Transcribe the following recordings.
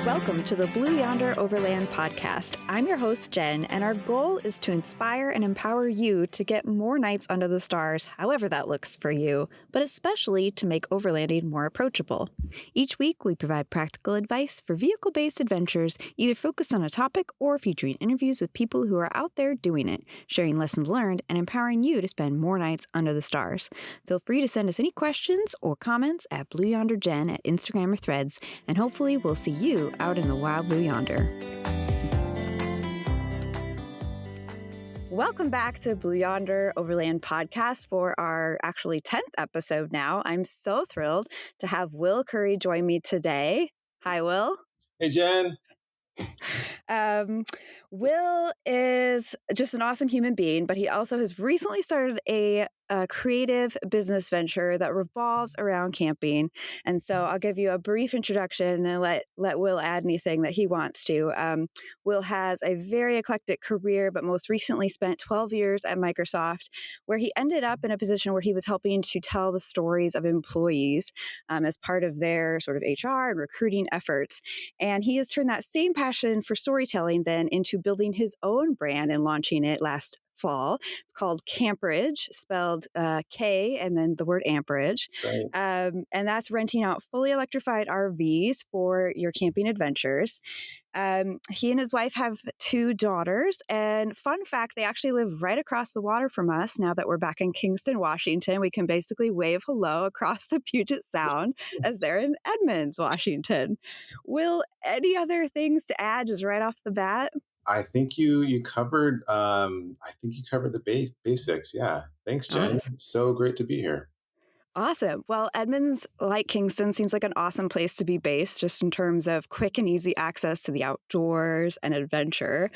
Welcome to the Blue Yonder Overland podcast. I'm your host, Jen, and our goal is to inspire and empower you to get more nights under the stars, however that looks for you, but especially to make overlanding more approachable. Each week, we provide practical advice for vehicle-based adventures, either focused on a topic or featuring interviews with people who are out there doing it, sharing lessons learned, and empowering you to spend more nights under the stars. Feel free to send us any questions or comments at Blue Yonder Jen at Instagram or Threads, and hopefully we'll see you out in the wild blue yonder. Welcome back to Blue Yonder Overland podcast for our actually 10th episode now. I'm so thrilled to have Will Curry join me today. Hi, Will. Hey, Jen. Will is just an awesome human being, but he also has recently started a creative business venture that revolves around camping. And so I'll give you a brief introduction and let Will add anything that he wants to. Will has a very eclectic career, but most recently spent 12 years at Microsoft, where he ended up in a position where he was helping to tell the stories of employees as part of their sort of HR and recruiting efforts. And he has turned that same passion for storytelling then into building his own brand and launching it last fall. It's called Kamperage, spelled K and then the word amperage. Right. And that's renting out fully electrified RVs for your camping adventures. He and his wife have 2 daughters. And fun fact, they actually live right across the water from us. Now that we're back in Kingston, Washington, we can basically wave hello across the Puget Sound as they're in Edmonds, Washington. Will, any other things to add just right off the bat? I think you covered. The basics. Yeah. Thanks, Jen. Awesome. So great to be here. Awesome. Well, Edmonds, like Kingston, seems like an awesome place to be based, just in terms of quick and easy access to the outdoors and adventure.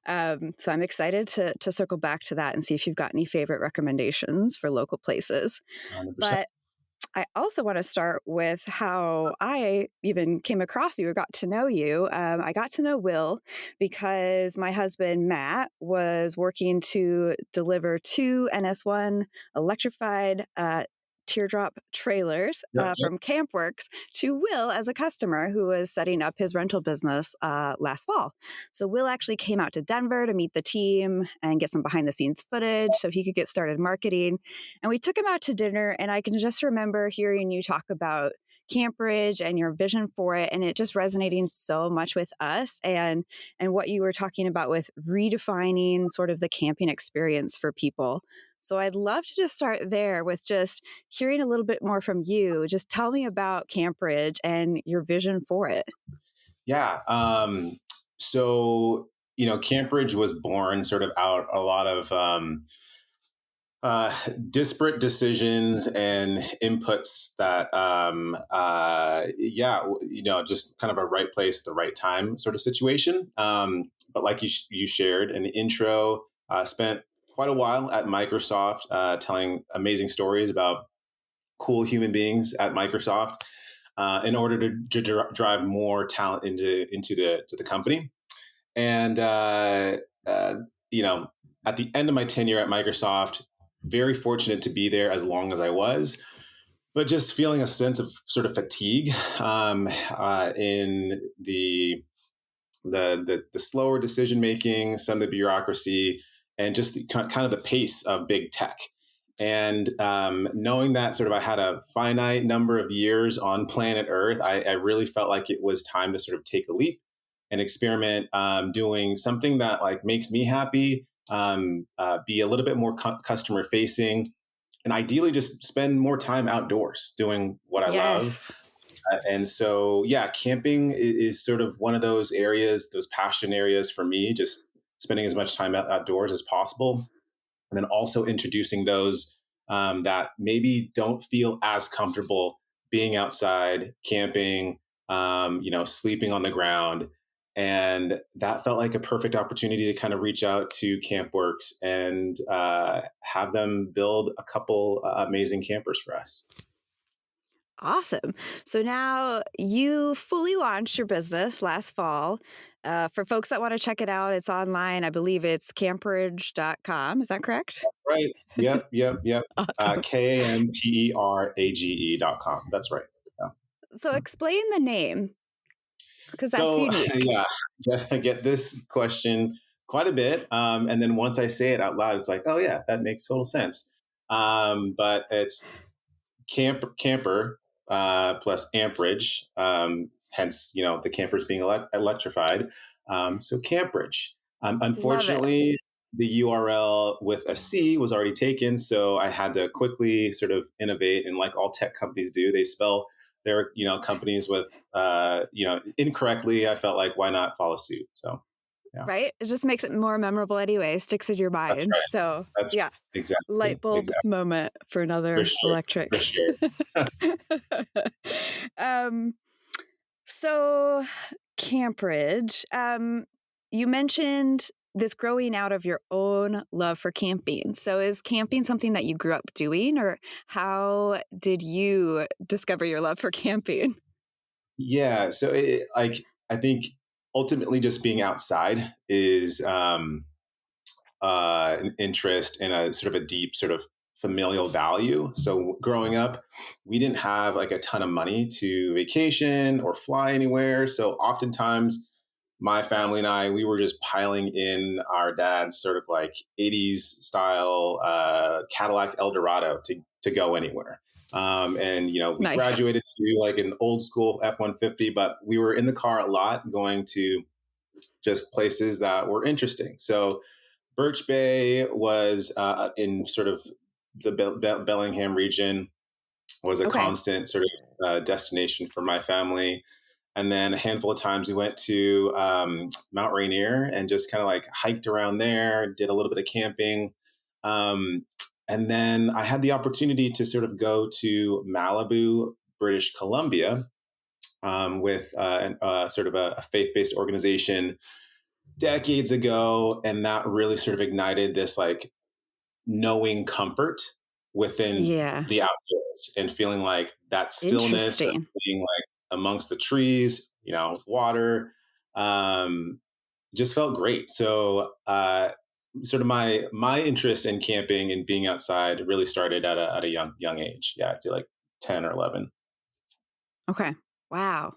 So I'm excited to circle back to that and see if you've got any favorite recommendations for local places. 100%. But I also want to start with how I even came across you or got to know you. I got to know Will because my husband, Matt, was working to deliver 2 NS1 electrified teardrop trailers from CampWorks to Will as a customer who was setting up his rental business last fall. So Will actually came out to Denver to meet the team and get some behind the scenes footage so he could get started marketing. And we took him out to dinner, and I can just remember hearing you talk about Kamperage and your vision for it, and it just resonating so much with us and what you were talking about with redefining sort of the camping experience for people. So I'd love to just start there with just hearing a little bit more from you. Just tell me about Kamperage and your vision for it. Yeah. So, Kamperage was born sort of out a lot of disparate decisions and inputs that, just kind of a right place at the right time sort of situation. But like you shared in the intro, spent quite a while at Microsoft, telling amazing stories about cool human beings at Microsoft in order to drive more talent into the company. And at the end of my tenure at Microsoft, very fortunate to be there as long as I was, but just feeling a sense of sort of fatigue in the slower decision making, some of the bureaucracy, and just kind of the pace of big tech. And knowing that sort of I had a finite number of years on planet Earth, I really felt like it was time to sort of take a leap and experiment, doing something that like makes me happy, be a little bit more customer facing, and ideally just spend more time outdoors doing what I love. And so, camping is sort of one of those areas, those passion areas for me, just spending as much time outdoors as possible. And then also introducing those that maybe don't feel as comfortable being outside, camping, sleeping on the ground. And that felt like a perfect opportunity to kind of reach out to CampWorks and have them build a couple amazing campers for us. Awesome. So now you fully launched your business last fall. For folks that want to check it out, it's online. I believe it's kamperage.com. Is that correct? Right. Yep. Awesome. KAMPERAGE.com. That's right. Yeah. So explain the name. because that's So unique. yeah, I get this question quite a bit, and then once I say it out loud, it's like, oh yeah, that makes total sense. But it's camper plus amperage, hence the campers being electrified. So Kamperage. Love it. Unfortunately, the URL with a C was already taken, so I had to quickly sort of innovate, and like all tech companies do, they spell their companies with incorrectly. I felt like why not follow suit? So yeah, Right? It just makes it more memorable anyway, sticks in your that's mind. right. So, That's yeah, light exactly bulb exactly moment for for another sure for electric. sure. um, so, Camperage, you mentioned this growing out of your own love for camping. So, is camping something that you grew up doing, or how did you discover your love for camping? Yeah, so I think ultimately just being outside is an interest and a sort of a deep sort of familial value. So growing up, we didn't have like a ton of money to vacation or fly anywhere. So oftentimes, my family and I, we were just piling in our dad's sort of like 80s style Cadillac Eldorado to go anywhere. And we Nice. graduated to like an old school F-150, but we were in the car a lot, going to just places that were interesting. So Birch Bay was in sort of the Bellingham region, was a Okay. constant sort of destination for my family. And then a handful of times we went to Mount Rainier and just kind of like hiked around there, did a little bit of camping. Um, and then I had the opportunity to sort of go to Malibu, British Columbia, with sort of a faith based organization decades ago. And that really sort of ignited this like knowing comfort within Yeah. the outdoors and feeling like that stillness of Interesting. being like amongst the trees, water, just felt great. So, sort of my interest in camping and being outside really started at a young age. Yeah, I'd say like 10 or 11. Okay. Wow.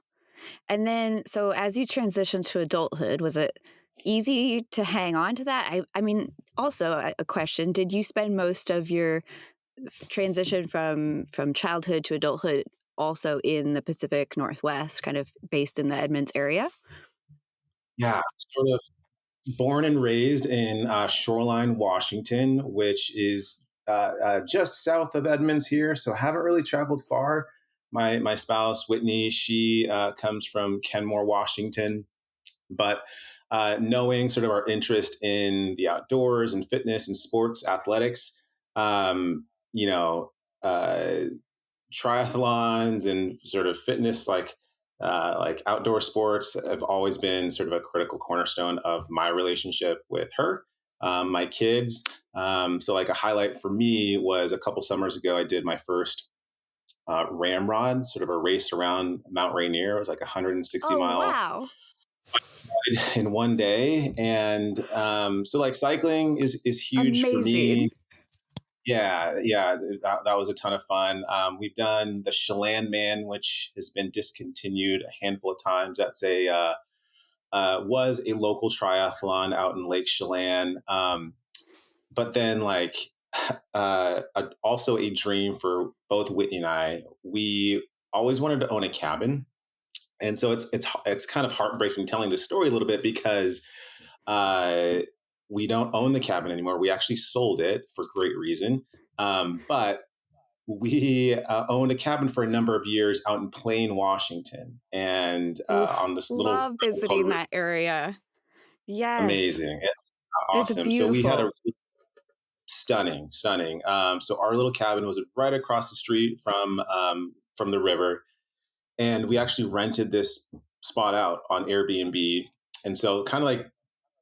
And then, so as you transitioned to adulthood, was it easy to hang on to that? I mean, also a question: did you spend most of your transition from childhood to adulthood also in the Pacific Northwest, kind of based in the Edmonds area? Yeah, sort of born and raised in Shoreline, Washington, which is just south of Edmonds here. So haven't really traveled far. My spouse Whitney, she comes from Kenmore, Washington, but knowing sort of our interest in the outdoors and fitness and sports athletics, um, you know, uh, triathlons and sort of fitness like outdoor sports have always been sort of a critical cornerstone of my relationship with her, my kids. So like a highlight for me was a couple summers ago, I did my first ramrod, sort of a race around Mount Rainier. It was like a 160 Oh, mile wow. in one day. And so like cycling is huge for me. Amazing. Yeah, that was a ton of fun. We've done the Chelan Man, which has been discontinued a handful of times. That's was a local triathlon out in Lake Chelan. But then like also a dream for both Whitney and I. We always wanted to own a cabin, and so it's kind of heartbreaking telling the story a little bit because uh, we don't own the cabin anymore. We actually sold it for great reason. But we owned a cabin for a number of years out in Plain, Washington, and Oof. on this little Love river called visiting that area. Yes. Amazing, It's awesome. So we had a beautiful. stunning. So our little cabin was right across the street from the river, and we actually rented this spot out on Airbnb. And so, kind of like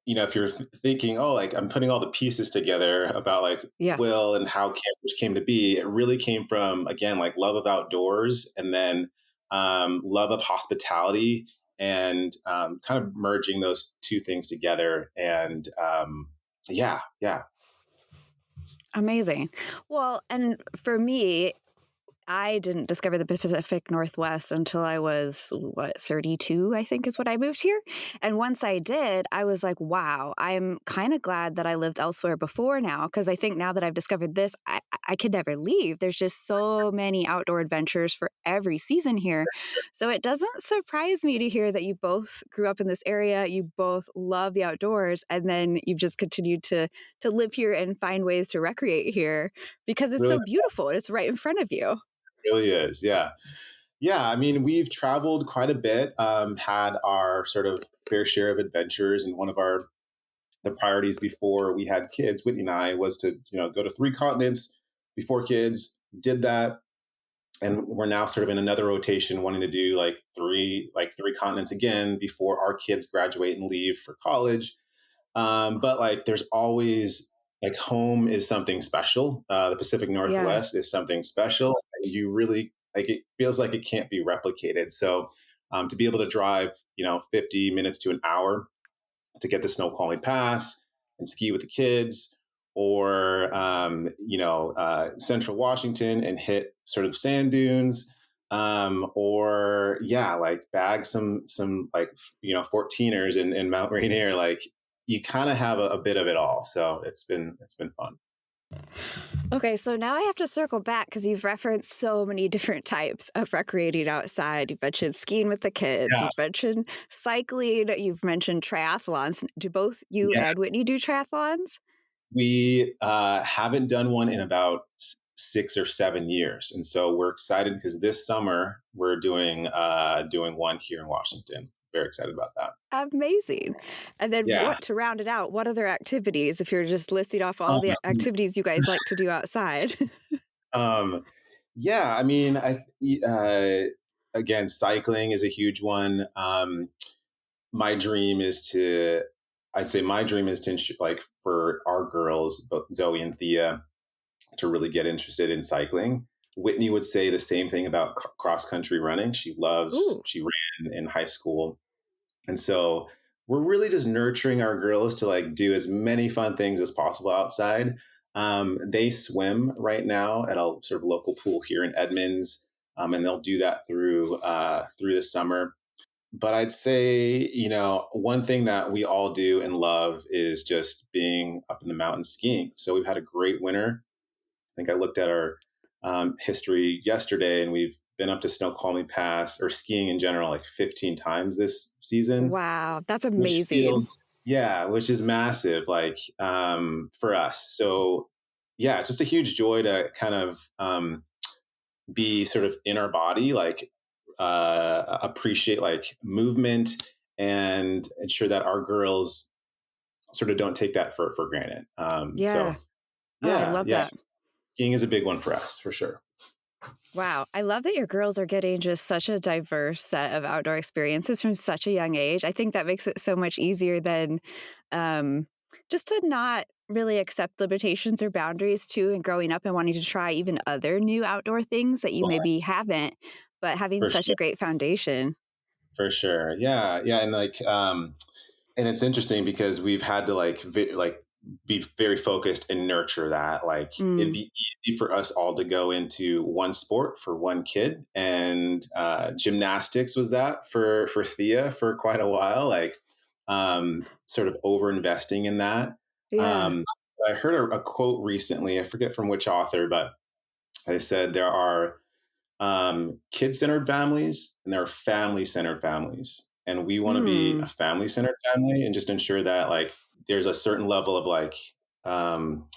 if you're thinking, oh, like I'm putting all the pieces together about like Yeah. Will and how Campers came to be, it really came from, again, like love of outdoors and then love of hospitality and kind of merging those two things together. And yeah. Amazing. Well, and for me, I didn't discover the Pacific Northwest until I was, 32, I think is what I moved here. And once I did, I was like, wow, I'm kind of glad that I lived elsewhere before now. Cause I think now that I've discovered this, I could never leave. There's just so many outdoor adventures for every season here. So it doesn't surprise me to hear that you both grew up in this area. You both love the outdoors. And then you've just continued to live here and find ways to recreate here because it's Really, so beautiful. It's right in front of you. really is. Yeah. Yeah, I mean, we've traveled quite a bit, had our sort of fair share of adventures, and one of our the priorities before we had kids, Whitney and I, was to go to 3 continents before kids. Did that, and we're now sort of in another rotation, wanting to do like three continents again before our kids graduate and leave for college. But like, there's always like home is something special. The Pacific Yeah. Northwest is something special. And you really like it feels like it can't be replicated. So to be able to drive, 50 minutes to an hour to get to Snoqualmie Pass and ski with the kids, or Central Washington and hit sort of sand dunes, or yeah, like bag some like 14ers in Mount Rainier. Like you kind of have a bit of it all. So it's been fun. Okay, so now I have to circle back because you've referenced so many different types of recreating outside. You've mentioned skiing with the kids, Yeah, you've mentioned cycling, you've mentioned triathlons. Do both you yeah. and Whitney do triathlons? We haven't done one in about 6 or 7 years, and so we're excited because this summer we're doing one here in Washington. Very excited about that. Amazing. And then Yeah. what to round it out, what other activities, if you're just listing off all the Um, activities you guys like to do outside? um, yeah. I mean, again, cycling is a huge one. My dream is to, I'd say, my dream is to like for our girls, both Zoe and Thea, to really get interested in cycling. Whitney would say the same thing about cross country running. Ooh, She ran in high school. And so we're really just nurturing our girls to like do as many fun things as possible outside. They swim right now at a sort of local pool here in Edmonds, and they'll do that through the summer. But I'd say, one thing that we all do and love is just being up in the mountains skiing. So we've had a great winter. I think I looked at our history yesterday, and we've been up to Snoqualmie Pass or skiing in general like 15 times this season, wow, that's which amazing. feels, yeah, which is massive, like for us. So yeah, it's just a huge joy to kind of be sort of in our body, like appreciate like movement and ensure that our girls sort of don't take that for granted. Yeah. So Oh, I yeah, love that. yes, skiing is a big one for us for sure. Wow. I love that your girls are getting just such a diverse set of outdoor experiences from such a young age. I think that makes it so much easier than um, just to not really accept limitations or boundaries too, and growing up and wanting to try even other new outdoor things that you maybe haven't, but having For such a sure. great foundation. For sure. Yeah. Yeah. And like, and it's interesting because we've had to like be very focused and nurture that. Like it'd Mm, be easy for us all to go into one sport for one kid. And gymnastics was that for Thea for quite a while, like sort of over investing in that. yeah. Um, I heard a quote recently, I forget from which author, but they said there are kid-centered families and there are family-centered families, and we want to be a Mm, family-centered family and just ensure that like there's a certain level of like um,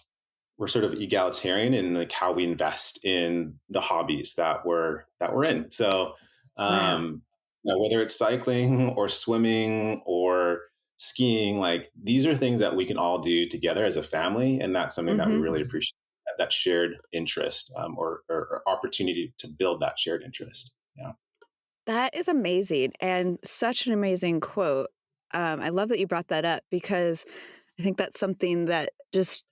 we're sort of egalitarian in like how we invest in the hobbies that we're in. So wow. whether it's cycling or swimming or skiing, like these are things that we can all do together as a family, and that's something that we Hmm. really appreciate, that shared interest, or opportunity to build that shared interest. Yeah. That is amazing and such an amazing quote. I love that you brought that up because I think that's something that just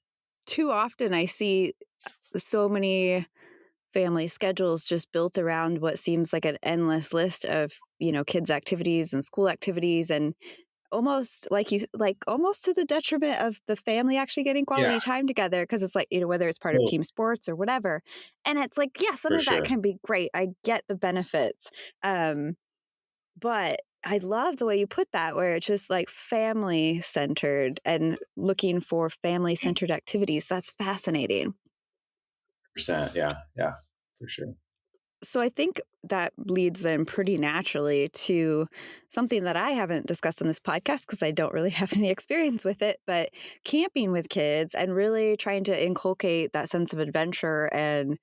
too often I see so many family schedules just built around what seems like an endless list of, kids' activities and school activities and almost like almost to the detriment of the family actually getting Yeah, quality time together because it's like, whether it's part of team totally, sports or whatever. And it's like, yeah, some for of that sure. can be great. I get the benefits. Um, but I love the way you put that, where it's just like family centered and looking for family centered activities. That's fascinating. Percent. Yeah, yeah, for sure. So I think that leads then pretty naturally to something that I haven't discussed on this podcast because I don't really have any experience with it, but camping with kids and really trying to inculcate that sense of adventure and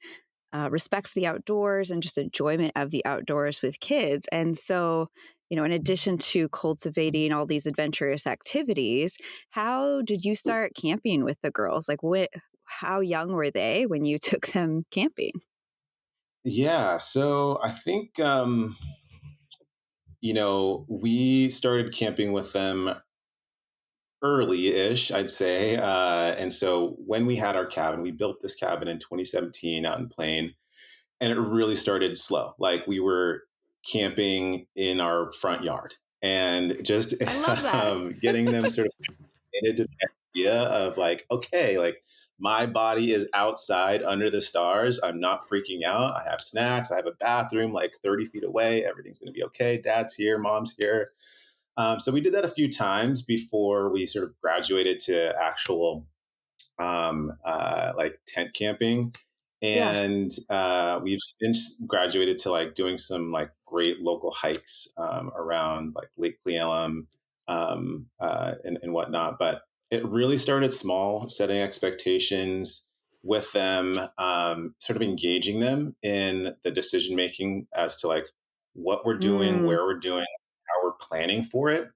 respect for the outdoors and just enjoyment of the outdoors with kids. And so, in addition to cultivating all these adventurous activities, how did you start camping with the girls? Like, how young were they when you took them camping? Yeah, so I think we started camping with them early-ish, I'd say. And so when we had our cabin, we built this cabin in 2017 out in Plain, and it really started slow. Like we were camping in our front yard and just I love that. getting them sort of committed to the idea of like, okay, like my body is outside under the stars. I'm not freaking out. I have snacks. I have a bathroom like 30 feet away. Everything's going to be okay. Dad's here. Mom's here. So we did that a few times before we sort of graduated to actual like tent camping. Yeah. And we've since graduated to like doing some like great local hikes around like Lake Clealum and whatnot. But it really started small, setting expectations with them, sort of engaging them in the decision making as to like what we're doing, Mm, where we're doing, how we're planning for it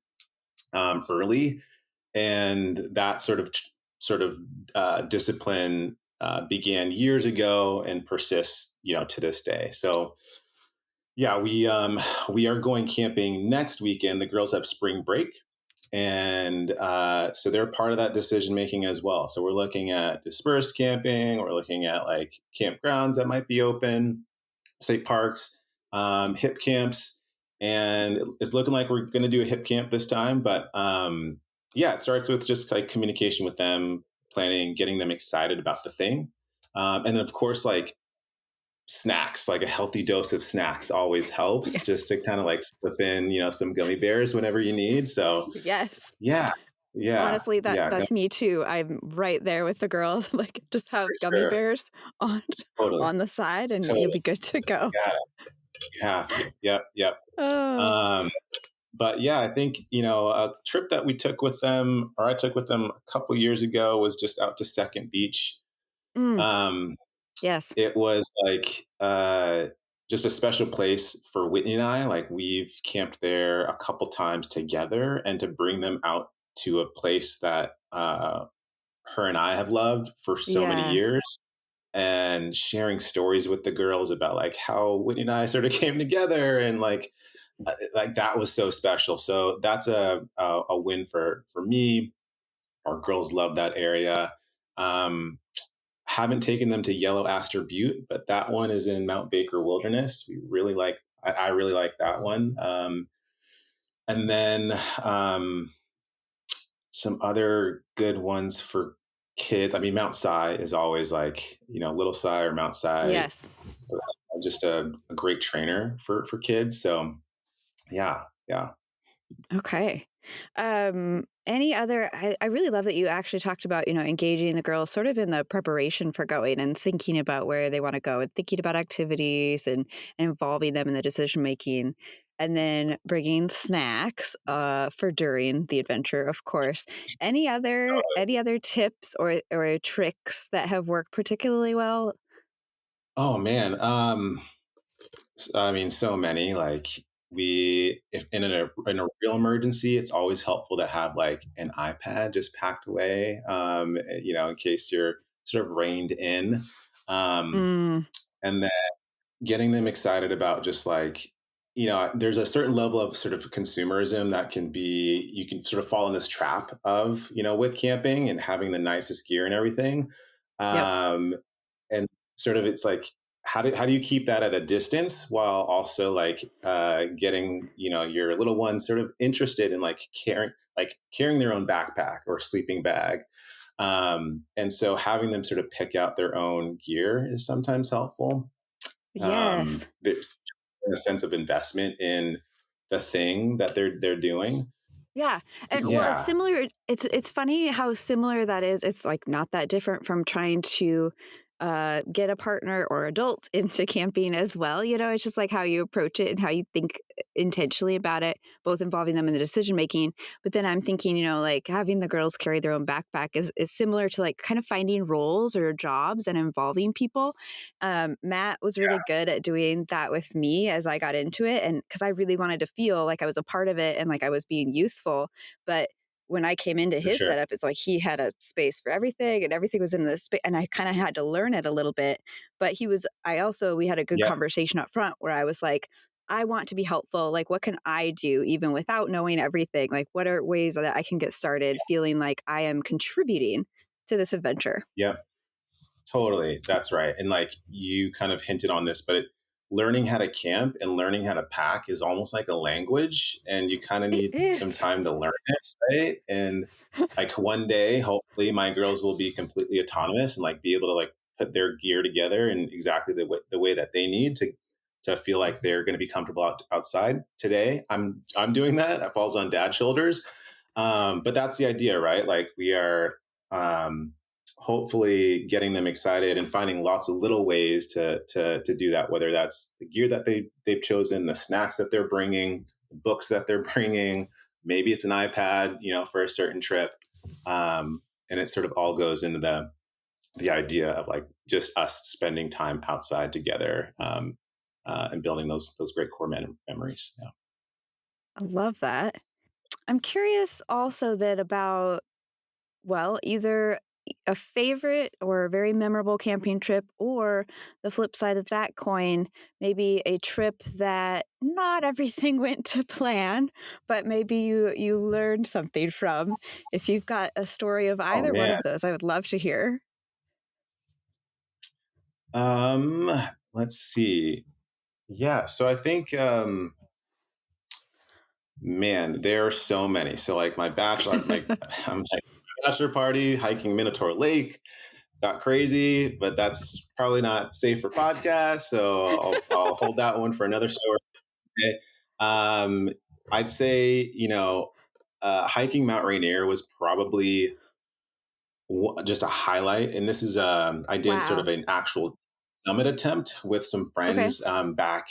early, and that sort of discipline began years ago and persists, to this day. So yeah, we are going camping next weekend. The girls have spring break, and so they're part of that decision making as well. So we're looking at dispersed camping. We're looking at like campgrounds that might be open, state parks, hip camps, and it's looking like we're going to do a hip camp this time. But yeah, it starts with just like communication with them, planning, getting them excited about the thing, and then of course like snacks, like a healthy dose of snacks always helps, just yes. to kind of like slip in, some gummy bears whenever you need. So Yes. yeah, yeah, Honestly, yeah, that's me too. I'm right there with the girls. Like, just for have gummy sure, bears on totally, on the side, and you'll totally. be good to go. Yeah, you have to. Yep, yep. Oh, Um, but yeah, I think a trip that we took with them, or I took with them a couple years ago, was just out to Second Beach. mm, Um, yes. it was like just a special place for Whitney and I. Like we've camped there a couple times together, and to bring them out to a place that her and I have loved for so many Yeah. years, and sharing stories with the girls about like how Whitney and I sort of came together, and like that was so special. So that's a win for me. Our girls love that area. Um, haven't taken them to Yellow Aster Butte, but that one is in Mount Baker Wilderness. We really like. I really like that one. And then some other good ones for kids. I mean, Mount Si is always like Little Si or Mount Si, Yes. just a great trainer for kids. So yeah, yeah. Okay. Any other I really love that you actually talked about, engaging the girls sort of in the preparation for going and thinking about where they want to go and thinking about activities and involving them in the decision making. And then bringing snacks for during the adventure, of course. Any other tips or tricks that have worked particularly well? Oh man, I mean, so many. Like if in a real emergency, it's always helpful to have like an iPad just packed away, in case you're sort of reined in, um, Mm, and then getting them excited about just like there's a certain level of sort of consumerism that can be you can sort of fall in this trap of with camping and having the nicest gear and everything, yep. um, and sort of it's like how do you keep that at a distance while also like getting your little ones sort of interested in like carrying their own backpack or sleeping bag, and so having them sort of pick out their own gear is sometimes helpful. Yes. There's a sense of investment in the thing that they're doing. Yeah, and well, it's Yeah, similar. It's funny how similar that is. It's like not that different from trying to get a partner or adult into camping as well. You know, it's just like how you approach it and how you think intentionally about it, both involving them in the decision making. But then I'm thinking, like having the girls carry their own backpack is similar to like kind of finding roles or jobs and involving people. Matt was really good at doing that with me as I got into it, and because I really wanted to feel like I was a part of it and like I was being useful. But when I came into for his sure. setup, it's like he had a space for everything and everything was in the space. And I kind of had to learn it a little bit. But we had a good Yeah, conversation up front where I was like, I want to be helpful. Like, what can I do even without knowing everything? Like, what are ways that I can get started feeling like I am contributing to this adventure? yeah. Totally. That's right. And like you kind of hinted on this, but learning how to camp and learning how to pack is almost like a language, and you kind of It need some is. time to learn it. Right. And like one day, hopefully my girls will be completely autonomous and like be able to like put their gear together in exactly the way that they need to feel like they're going to be comfortable outside. Today, I'm doing that. That falls on dad's shoulders. But that's the idea, right? Like we are, um, hopefully getting them excited and finding lots of little ways to do that, whether that's the gear that they've chosen, the snacks that they're bringing, the books that they're bringing, maybe it's an iPad, for a certain trip. And it sort of all goes into the idea of like just us spending time outside together, and building those great core memories. Yeah. I love that. I'm curious also that about, well, either a favorite or a very memorable camping trip, or the flip side of that coin, maybe a trip that not everything went to plan, but maybe you learned something from. If you've got a story of Oh either one man. of those, I would love to hear. Um, let's see. Yeah. So I think, man, there are so many. So like I'm like bachelor party, hiking Minotaur Lake, got crazy, but that's probably not safe for podcast. So I'll hold that one for another story. Okay. Um, I'd say, hiking Mount Rainier was probably just a highlight. And this is, I did sort of Wow. an actual summit attempt with some Okay. friends, back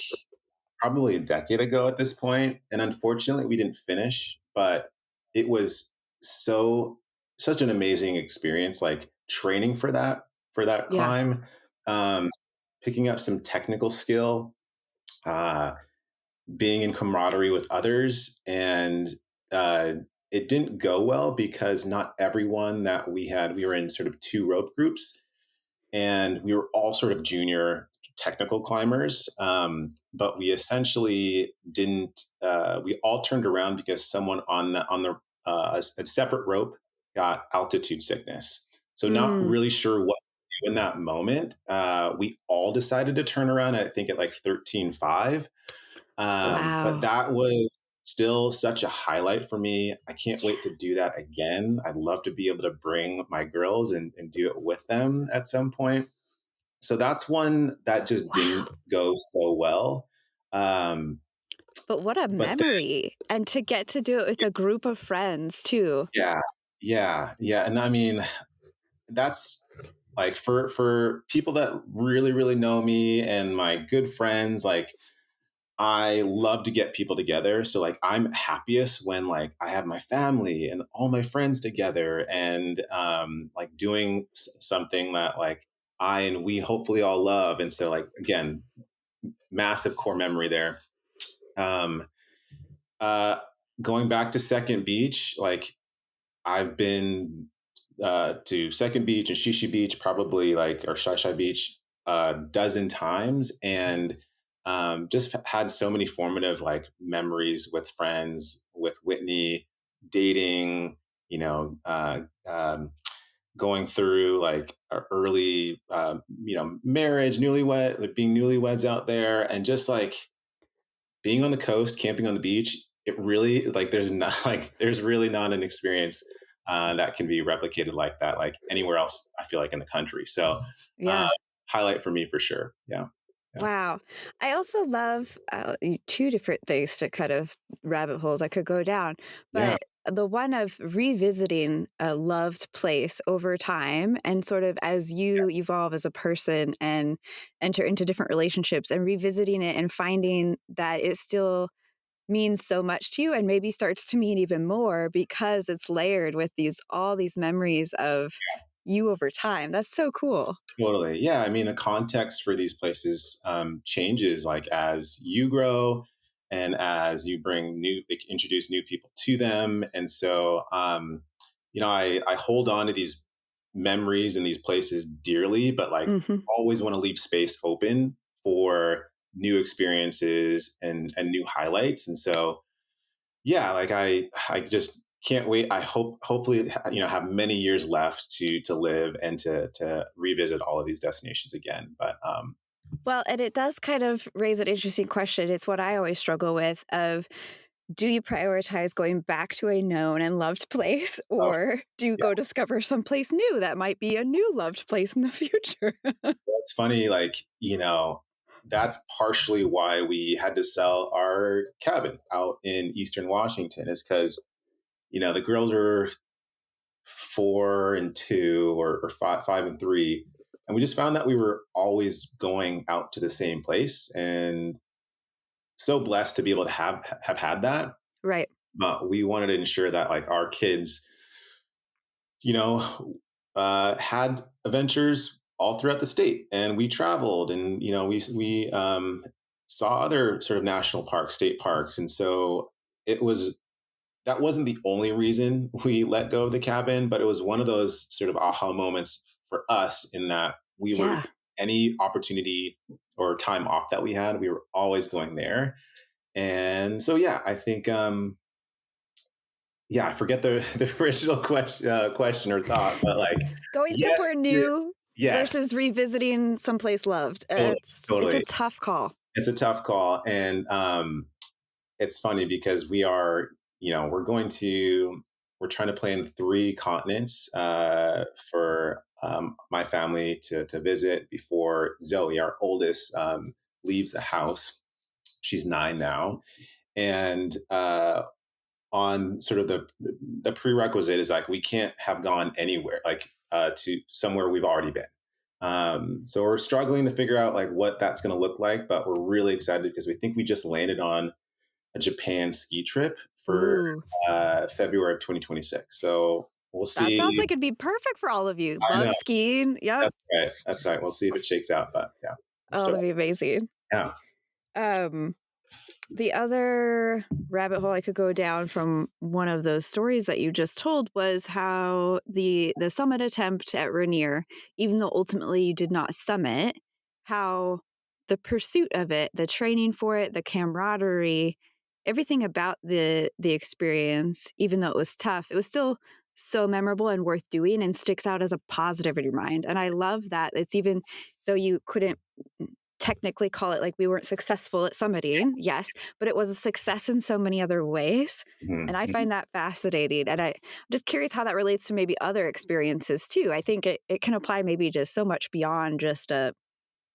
probably a decade ago at this point, and unfortunately we didn't finish. But it was such an amazing experience, like training for that Yeah. climb, um, picking up some technical skill, uh, being in camaraderie with others, and uh, it didn't go well because not everyone that we were in sort of two rope groups, and we were all sort of junior technical climbers. But we essentially didn't. We all turned around because someone on a separate rope got altitude sickness. So not Mm, really sure what to do in that moment. We all decided to turn around. I think at like 13.5. But wow. that was still such a highlight for me. I can't Yeah. wait to do that again. I'd love to be able to bring my girls and do it with them at some point. So that's one that just Wow. didn't go so well. Um, But what a but then, memory. And to get to do it with a group of friends too. yeah, yeah, yeah. And I mean, that's like for people that really, really know me and my good friends, like I love to get people together. So like I'm happiest when like I have my family and all my friends together, and like doing something that like I and we hopefully all love. And so like again, massive core memory there. Um, uh, Going back to Second Beach, like I've been to Second Beach and Shishi Beach, probably like, or Shai Shai Beach, a dozen times, and just had so many formative like memories with friends, with Whitney, dating, you know, going through like a early, marriage, newlywed, like being newlyweds out there, and just like being on the coast, camping on the beach. It really like there's not like there's really not an experience that can be replicated like that, like anywhere else. I feel like in the country. So uh, Yeah. highlight for me for sure. Yeah, yeah, Wow. I also love two different things to kind of rabbit holes I could go down, yeah, but the one of revisiting a loved place over time and sort of as you evolve as a person and enter into different relationships and revisiting it and finding that it still means so much to you and maybe starts to mean even more because it's layered with all these memories of you over time. That's so cool. totally. Yeah, I mean, the context for these places changes like as you grow and as you bring like, introduce new people to them. And so, I hold on to these memories and these places dearly, but like Hmm. always want to leave space open for new experiences and new highlights. And so, yeah, like I just can't wait. I hopefully have many years left to live and to revisit all of these destinations again. But Well, and it does kind of raise an interesting question. It's what I always struggle with of do you prioritize going back to a known and loved place oh or do you yeah, go discover someplace new that might be a new loved place in the future? it's funny. Like that's partially why we had to sell our cabin out in Eastern Washington is because the girls are 4 and 2 or 5 and 3. And we just found that we were always going out to the same place, and so blessed to be able to have had that. Right. But we wanted to ensure that like our kids, you know, had adventures all throughout the state, and we traveled, and we saw other sort of national parks, state parks, and so it was that wasn't the only reason we let go of the cabin, but it was one of those sort of aha moments for us in that we were Yeah. any opportunity or time off that we had, we were always going there. And so, yeah, I think, I forget the original question or thought, but like, Going yes, somewhere new yes, versus revisiting someplace loved. totally, It's a totally. tough call. It's a tough call. And it's funny because we're trying to plan 3 continents for my family to visit before Zoe, our oldest, leaves the house. She's 9 now, and on sort of the prerequisite is like we can't have gone anywhere like to somewhere we've already been. So we're struggling to figure out like what that's going to look like, but we're really excited because we think we just landed on a Japan ski trip for Ooh, February of 2026 So we'll that sounds see. like it'd be perfect for all of you. I Love know skiing. Yep. that's right. That's right. We'll see if it shakes out. But yeah, we're Oh, still that'd be amazing. yeah. Um, The other rabbit hole I could go down from one of those stories that you just told was how the summit attempt at Rainier, even though ultimately you did not summit, how the pursuit of it, the training for it, the camaraderie, everything about the experience, even though it was tough, it was still so memorable and worth doing and sticks out as a positive in your mind. And I love that it's even though you couldn't technically call it like we weren't successful at summiting, yes, but it was a success in so many other ways. And I Mhm. find that fascinating. And I'm just curious how that relates to maybe other experiences too. I think it can apply maybe to so much beyond just a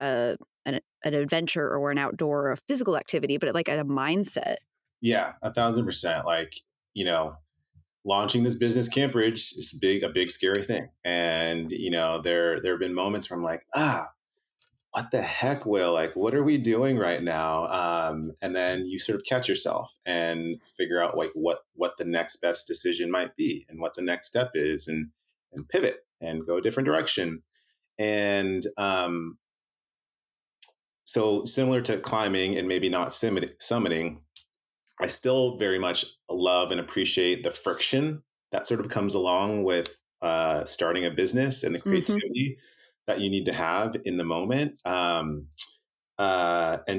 an adventure or an outdoor or a physical activity, but like a mindset. Yeah, 1,000%. Like you know, launching this business, Kamperage, is a big scary thing, and there have been moments where I'm like, what the heck, Will? Like, what are we doing right now? And then you sort of catch yourself and figure out like what the next best decision might be and what the next step is, and pivot and go a different direction. And so similar to climbing and maybe not summiting, I still very much love and appreciate the friction that sort of comes along with starting a business and the Hmm. creativity that you need to have in the moment. And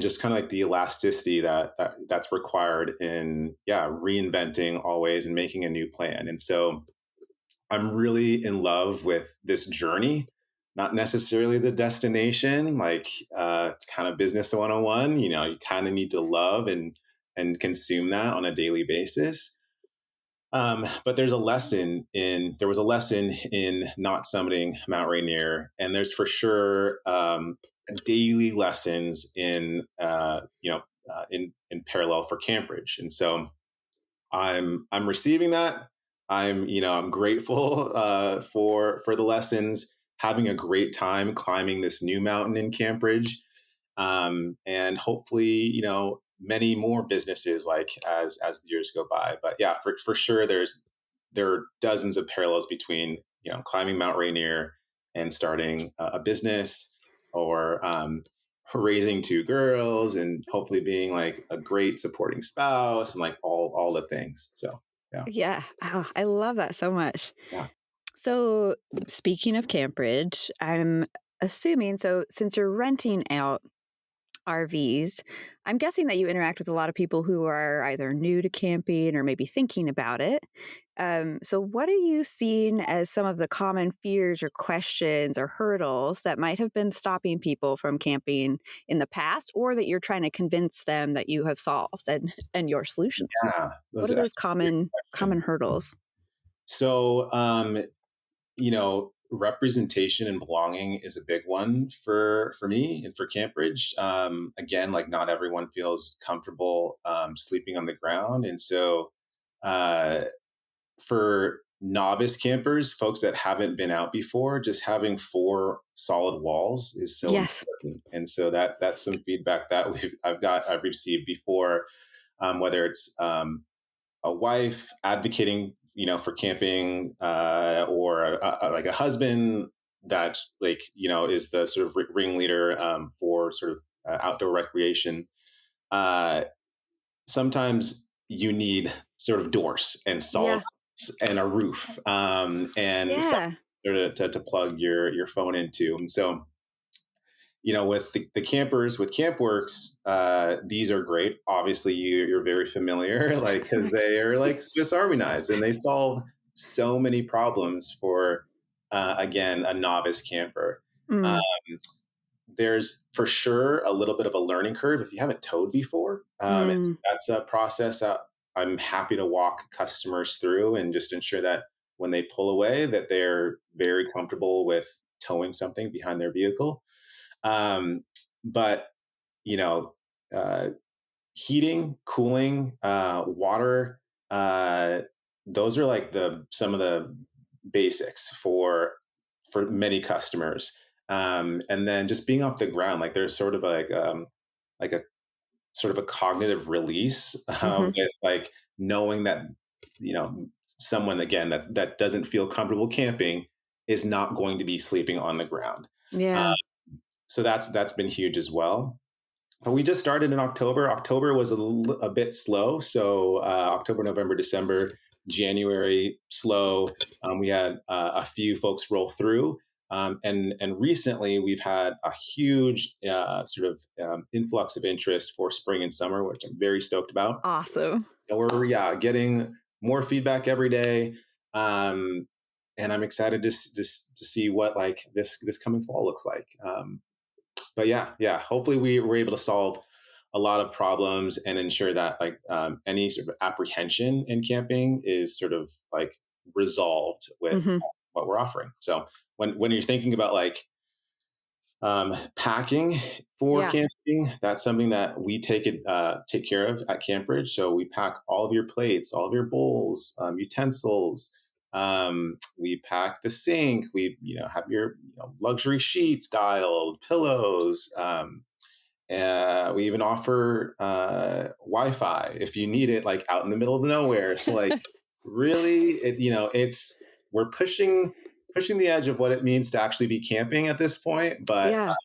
just kind of like the elasticity that's required in reinventing always and making a new plan. And so I'm really in love with this journey, not necessarily the destination. Like it's kind of business 101. You kind of need to love and consume that on a daily basis. But there was a lesson in not summiting Mount Rainier, and there's for sure daily lessons in parallel for Kamperage. And so I'm receiving that. I'm grateful for the lessons, having a great time climbing this new mountain in Kamperage, and hopefully many more businesses like as the years go by. But yeah, for sure there are dozens of parallels between climbing Mount Rainier and starting a business, or raising two girls, and hopefully being like a great supporting spouse, and like all the things. So yeah. Yeah. Oh, I love that so much. Yeah. So, speaking of Cambridge, I'm assuming, so since you're renting out RVs, I'm guessing that you interact with a lot of people who are either new to camping or maybe thinking about it. So, what are you seeing as some of the common fears or questions or hurdles that might have been stopping people from camping in the past, or that you're trying to convince them that you have solved and your solutions? Yeah, What are those that's a great common question. hurdles? So representation and belonging is a big one for me and for Cambridge. Again, like not everyone feels comfortable sleeping on the ground, and so uh, for novice campers, folks that haven't been out before, just having four solid walls is so Yes. important. And so that's some feedback that I've received before, whether it's a wife advocating, for camping, or like a husband that is the sort of ringleader for sort of outdoor recreation. Uh, Sometimes you need sort of doors and solid Yeah. and a roof, and something Yeah. to plug your phone into. And so with the campers with campworks, these are great. Obviously you're very familiar, like, because they are like Swiss army knives, and they solve so many problems for again a novice camper. um, Mm, there's for sure a little bit of a learning curve if you haven't towed before. mm, That's a process that I'm happy to walk customers through, and just ensure that when they pull away that they're very comfortable with towing something behind their vehicle. But you know, uh, heating, cooling, water, uh, those are like the some of the basics for many customers. And then just being off the ground, like there's sort of like a sort of a cognitive release mhm. with like knowing that someone again that doesn't feel comfortable camping is not going to be sleeping on the ground. Uh, Yeah. so that's been huge as well. But we just started in October. October was a bit slow. So October, November, December, January slow. We had a few folks roll through, and recently we've had a huge sort of influx of interest for spring and summer, which I'm very stoked about. Awesome. So we're getting more feedback every day, um, and I'm excited to see what like this coming fall looks like. But yeah, hopefully we were able to solve a lot of problems and ensure that like any sort of apprehension in camping is sort of like resolved with Mhm. what we're offering. So when you're thinking about like packing for Yeah. camping, that's something that we take care of at Kamperage. So we pack all of your plates, all of your bowls, utensils. We pack the sink. We have your luxury sheets, dialed pillows. We even offer Wi-Fi if you need it, like out in the middle of nowhere. So like really, it's we're pushing the edge of what it means to actually be camping at this point. But Yeah.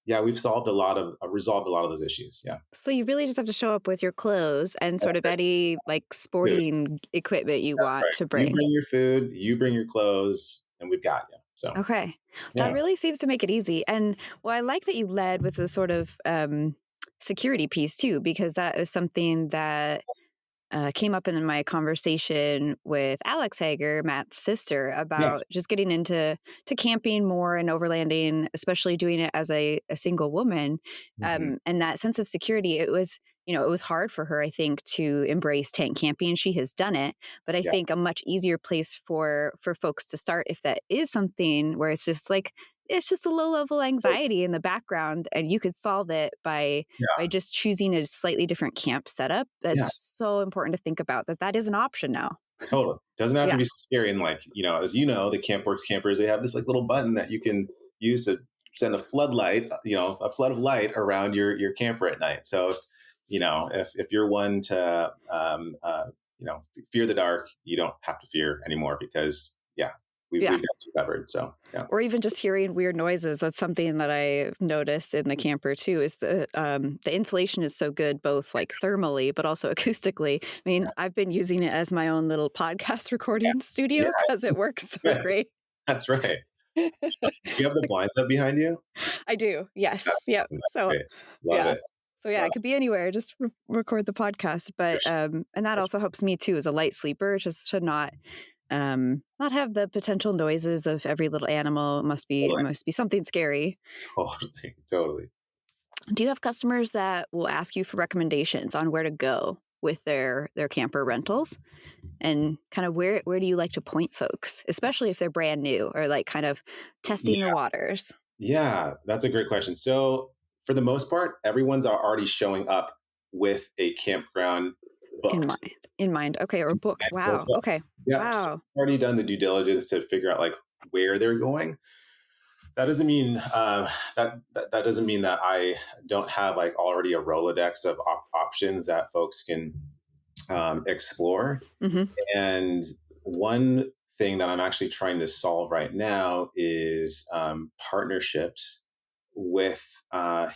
yeah, we've resolved a lot of those issues. Yeah, So you really just have to show up with your clothes and that's sort of right. any like Food. sporting equipment you That's want right. to You bring. bring your food, you bring your clothes, and we've got you. So Okay. That yeah, really seems to make it easy. And well, I like that you led with the sort of security piece too, because that is something that came up in my conversation with Alex Hager, Matt's sister, Yeah. about just getting into camping more and overlanding, especially doing it as a single woman, Hmm. and that sense of security. It was, it was hard for her, I think, to embrace tent camping. She has done it, but I Yeah. think a much easier place for folks to start, if that is something where it's just like, it's just a low level anxiety in the background, and you could solve it by Yeah. just choosing a slightly different camp setup. Yeah. That's so important to think about, that is an option now. Totally. Doesn't have to Yeah. be scary. And like, as the CampWorks campers, they have this like little button that you can use to send a floodlight, a flood of light around your camper at night. So, if you're one to, fear the dark, you don't have to fear anymore because, yeah, Yeah. we've got you covered. So, yeah. Or even just hearing weird noises. That's something that I noticed in the camper too, is the insulation is so good, both like thermally, but also acoustically. I mean, Yeah. I've been using it as my own little podcast recording studio Yeah. because it works so Right. great. That's right. You have the blinds up behind you? I do. That's Yes. Yep. awesome. That's So great. Love yeah. it. So yeah, Love I could be anywhere, just record the podcast. But it. and that also helps me too as a light sleeper, just to not have the potential noises of every little animal. It Totally. must be something scary. Totally. Totally. Do you have customers that will ask you for recommendations on where to go with their camper rentals? And kind of where do you like to point folks, especially if they're brand new or like kind of testing the waters? Yeah, that's a great question. So, for the most part, everyone's already showing up with a campground In booked. mind. In mind. Okay. Or booked. Or Wow. booked. Okay. Yeah, so Wow. I've already done the due diligence to figure out like where they're going. That doesn't mean that doesn't mean that I don't have like already a Rolodex of options that folks can explore. Hmm. And one thing that I'm actually trying to solve right now is partnerships with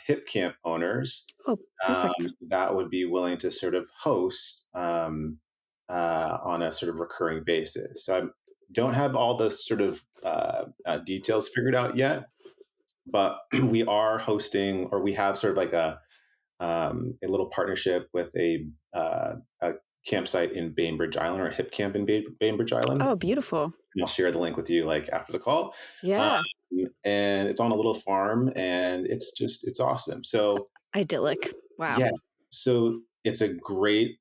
hip camp owners Oh, perfect. that would be willing to sort of host on a sort of recurring basis. So I don't have all those sort of details figured out yet, but we are hosting, or we have sort of like a little partnership with a campsite in Bainbridge Island, or a hip camp in Bainbridge Island. Oh, beautiful. And I'll share the link with you like after the call. Um, Yeah. and it's on a little farm, and it's awesome. So Idyllic. Wow. yeah, so it's a great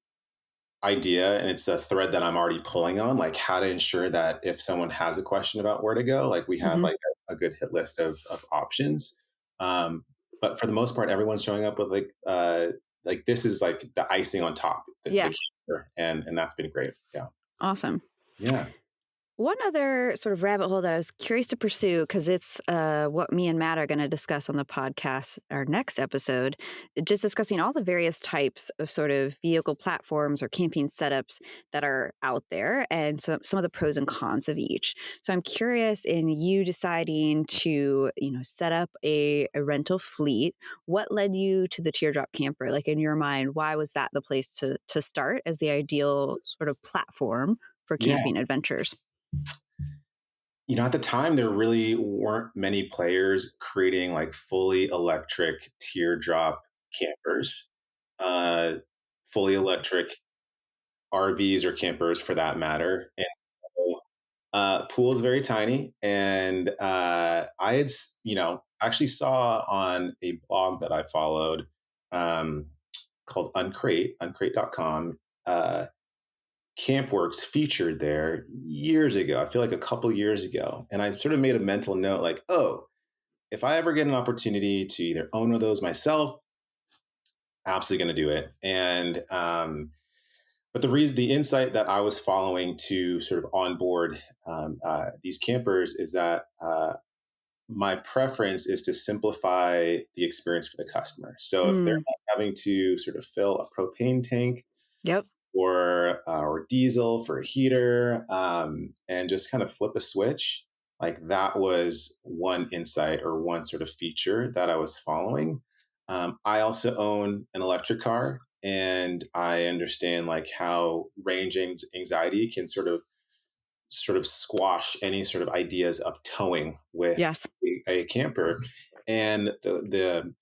idea, and it's a thread that I'm already pulling on, like how to ensure that if someone has a question about where to go, like we have Hmm. like a good hit list of options. Um, but for the most part, everyone's showing up with like this is like the icing on top, the Yeah. camper, and that's been great. Yeah, Awesome. yeah, One other sort of rabbit hole that I was curious to pursue, because it's what me and Matt are going to discuss on the podcast, our next episode, just discussing all the various types of sort of vehicle platforms or camping setups that are out there, and so some of the pros and cons of each. So I'm curious, in you deciding to, set up a rental fleet, what led you to the teardrop camper? Like, in your mind, why was that the place to start as the ideal sort of platform for yeah. camping adventures? At the time, there really weren't many players creating like fully electric teardrop campers, uh, fully electric RVs or campers for that matter. And so, pool is very tiny. And I had, actually saw on a blog that I followed called Uncrate.com. Campworks featured there years ago. I feel like a couple years ago. And I sort of made a mental note like, oh, if I ever get an opportunity to either own one of those myself, absolutely going to do it. And, but the insight that I was following to sort of onboard these campers is that my preference is to simplify the experience for the customer. So if they're Mm, not having to sort of fill a propane tank, yep. or diesel for a heater, and just kind of flip a switch. Like that was one insight or one sort of feature that I was following. I also own an electric car, and I understand like how range anxiety can sort of squash any sort of ideas of towing with Yes. a camper. And the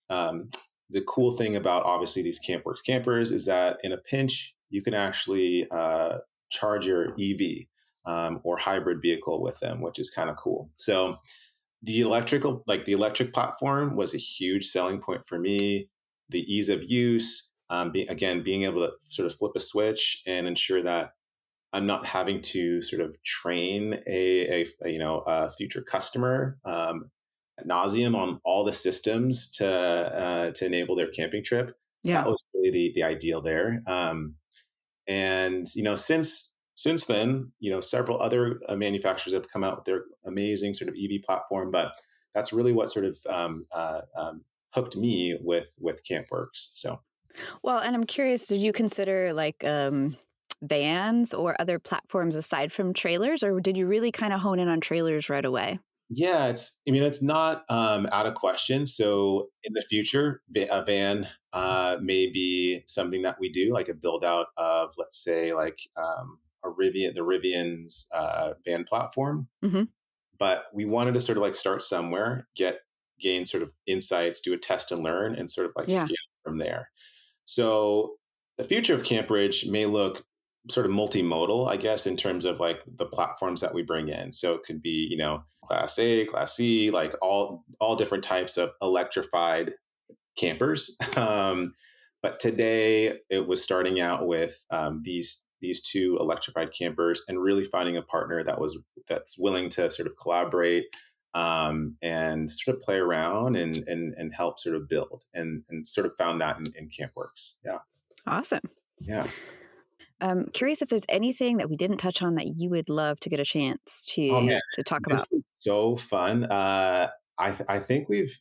cool thing about obviously these Campworks campers is that in a pinch, you can actually charge your EV or hybrid vehicle with them, which is kind of cool. So the electric platform was a huge selling point for me. The ease of use, being able to sort of flip a switch and ensure that I'm not having to sort of train a future customer ad nauseum on all the systems to enable their camping trip. Yeah. That was really the ideal there. And since then, several other manufacturers have come out with their amazing sort of EV platform, but that's really what sort of hooked me with CampWorks. So Well, and I'm curious, did you consider like vans or other platforms aside from trailers, or did you really kind of hone in on trailers right away? yeah, it's not out of question. So in the future, a van may be something that we do, like a build out of, let's say, like the Rivian's van platform. Hmm. But we wanted to sort of like start somewhere, gain sort of insights, do a test and learn, and sort of like Yeah. scale from there. So the future of Kamperage may look sort of multimodal, I guess, in terms of like the platforms that we bring in. So it could be, class A, class C, like all different types of electrified campers. But today it was starting out with these two electrified campers and really finding a partner that's willing to sort of collaborate and sort of play around and help sort of build and sort of found that in CampWorks. Yeah. Awesome. Yeah. Curious if there's anything that we didn't touch on that you would love to get a chance Oh man, to talk this about. was so fun. I think we've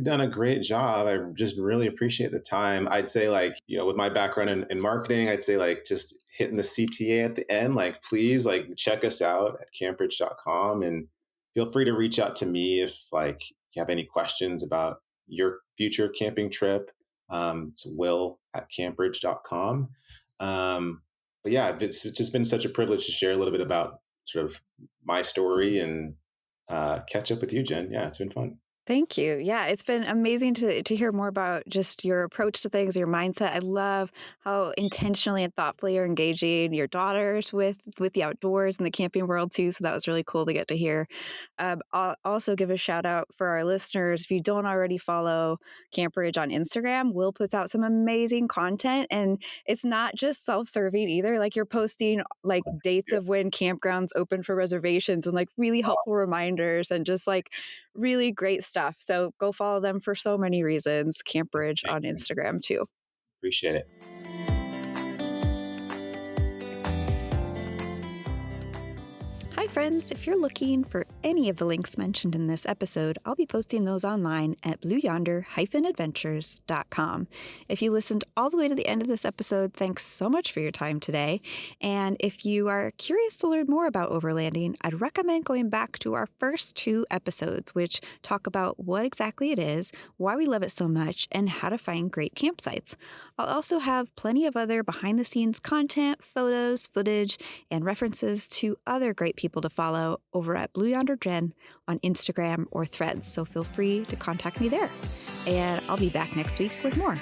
done a great job. I just really appreciate the time. I'd say like, with my background in marketing, I'd say like just hitting the CTA at the end, like please like check us out at camperage.com and feel free to reach out to me if like you have any questions about your future camping trip. It's will at camperage.com. But yeah, it's just been such a privilege to share a little bit about sort of my story and catch up with you, Jen. Yeah, it's been fun. Thank you. Yeah, it's been amazing to hear more about just your approach to things, your mindset. I love how intentionally and thoughtfully you're engaging your daughters with the outdoors and the camping world too. So that was really cool to get to hear. I'll also give a shout out for our listeners. If you don't already follow Camperage on Instagram, Will puts out some amazing content, and it's not just self-serving either. Like you're posting like dates Yeah, of when campgrounds open for reservations and like really helpful reminders and just like really great stuff. So go follow them for so many reasons. Camperage thank on you. Instagram too. Appreciate it. Hi, friends. If you're looking for any of the links mentioned in this episode, I'll be posting those online at blueyonder-adventures.com. If you listened all the way to the end of this episode, thanks so much for your time today. And if you are curious to learn more about overlanding, I'd recommend going back to our first 2 episodes, which talk about what exactly it is, why we love it so much, and how to find great campsites. I'll also have plenty of other behind-the-scenes content, photos, footage, and references to other great people to follow over at Blue Yonder Jen on Instagram or Threads, so feel free to contact me there. And I'll be back next week with more.